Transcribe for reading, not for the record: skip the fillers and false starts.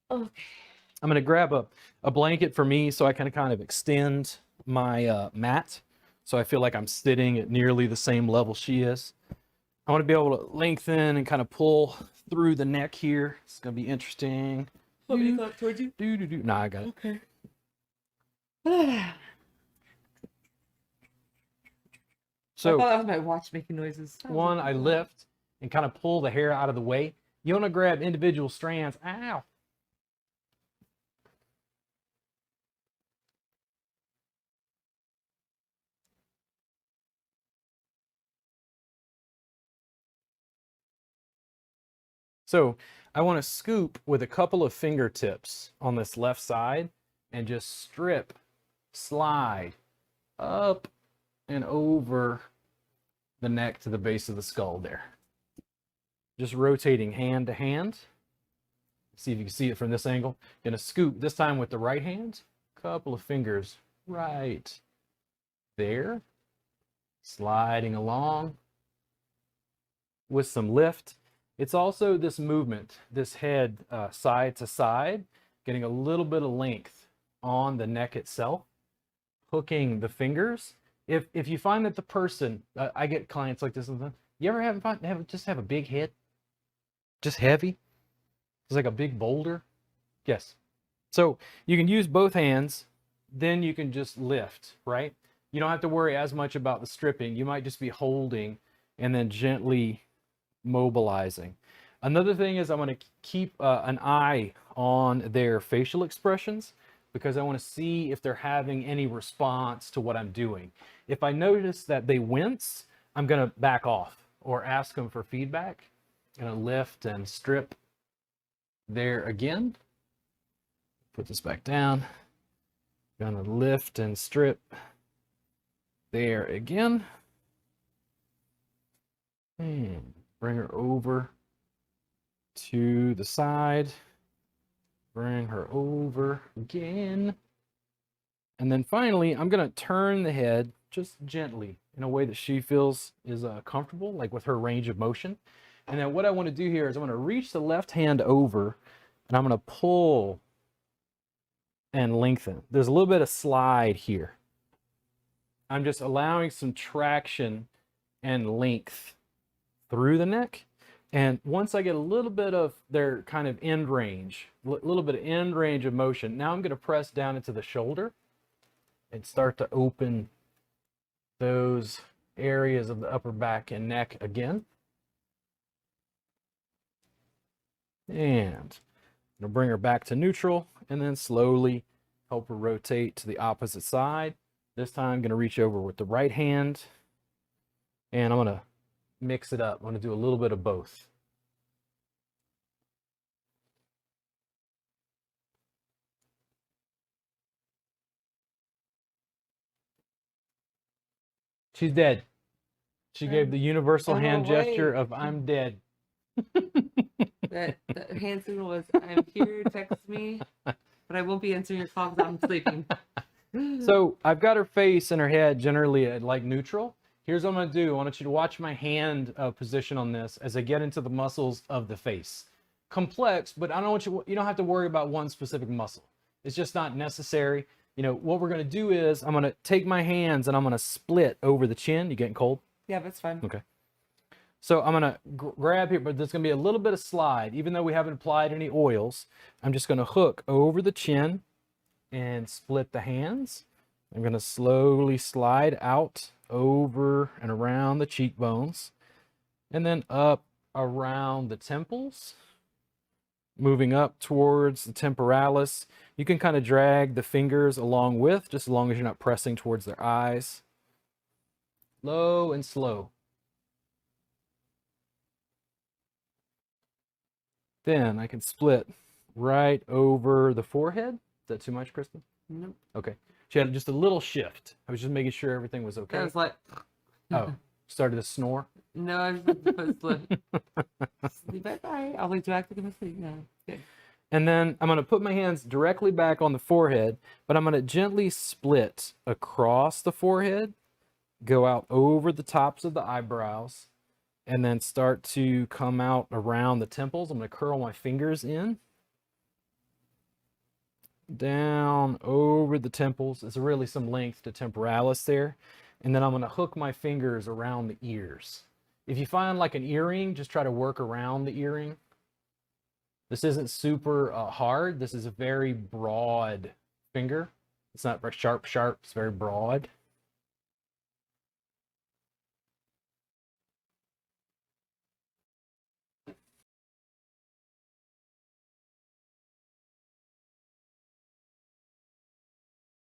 Okay. I'm going to grab a blanket for me so I can kind of extend my mat so I feel like I'm sitting at nearly the same level she is. I want to be able to lengthen and kind of pull through the neck here. It's going to be interesting. Want me to come up towards you? Nah, I got it. Okay. I So thought that was my watch making noises. one, I lift and kind of pull the hair out of the way. You want to grab individual strands. Ow. So I want to scoop with a couple of fingertips on this left side and just strip, slide up and over the neck to the base of the skull there. Just rotating hand to hand. See if you can see it from this angle. Gonna scoop this time with the right hand. Couple of fingers right there. Sliding along with some lift. It's also this movement, this head side to side, getting a little bit of length on the neck itself, hooking the fingers. If you find that the person, I get clients like this, you ever have a big head, just heavy? It's like a big boulder. Yes. So you can use both hands, then you can just lift, right? You don't have to worry as much about the stripping. You might just be holding and then gently mobilizing. Another thing is I'm going to keep an eye on their facial expressions because I want to see if they're having any response to what I'm doing. If I notice that they wince, I'm going to back off or ask them for feedback. I'm going to lift and strip there again. Put this back down. Gonna lift and strip there again. And bring her over to the side. Bring her over again. And then finally, I'm gonna turn the head just gently in a way that she feels is comfortable, like with her range of motion. And then what I want to do here is I'm going to reach the left hand over and I'm going to pull and lengthen. There's a little bit of slide here. I'm just allowing some traction and length through the neck. And once I get a little bit of their kind of end range, a little bit of end range of motion, now I'm going to press down into the shoulder and start to open those areas of the upper back and neck again. And I'm gonna bring her back to neutral and then slowly help her rotate to the opposite side. This time I'm gonna reach over with the right hand and I'm gonna mix it up. I'm gonna do a little bit of both. She's dead. She gave the universal hand gesture of I'm dead. That hand signal was I'm here, text me, but I won't be answering your call because I'm sleeping. So I've got her face and her head generally at like neutral. Here's what I'm gonna do. I want you to watch my hand position on this as I get into the muscles of the face. Complex, but I don't want you don't have to worry about one specific muscle. It's just not necessary. You know, what we're gonna do is I'm gonna take my hands and I'm gonna split over the chin. You getting cold? Yeah, that's fine. Okay. So I'm gonna grab here, but there's gonna be a little bit of slide. Even though we haven't applied any oils, I'm just gonna hook over the chin and split the hands. I'm gonna slowly slide out over and around the cheekbones and then up around the temples, moving up towards the temporalis. You can kind of drag the fingers along with, just as long as you're not pressing towards their eyes. Low and slow. Then I can split right over the forehead. Is that too much, Kristen? Nope. Okay. She had just a little shift. I was just making sure everything was okay. I was like, oh, started to snore? No, I was supposed to sleep. Bye-bye. I'll like, do I have to go to sleep now? Okay. And then I'm going to put my hands directly back on the forehead, but I'm going to gently split across the forehead, go out over the tops of the eyebrows, and then start to come out around the temples. I'm going to curl my fingers in. down over the temples. There's really some length to temporalis there. And then I'm going to hook my fingers around the ears. If you find like an earring, just try to work around the earring. This isn't super hard. This is a very broad finger. It's not very sharp, it's very broad.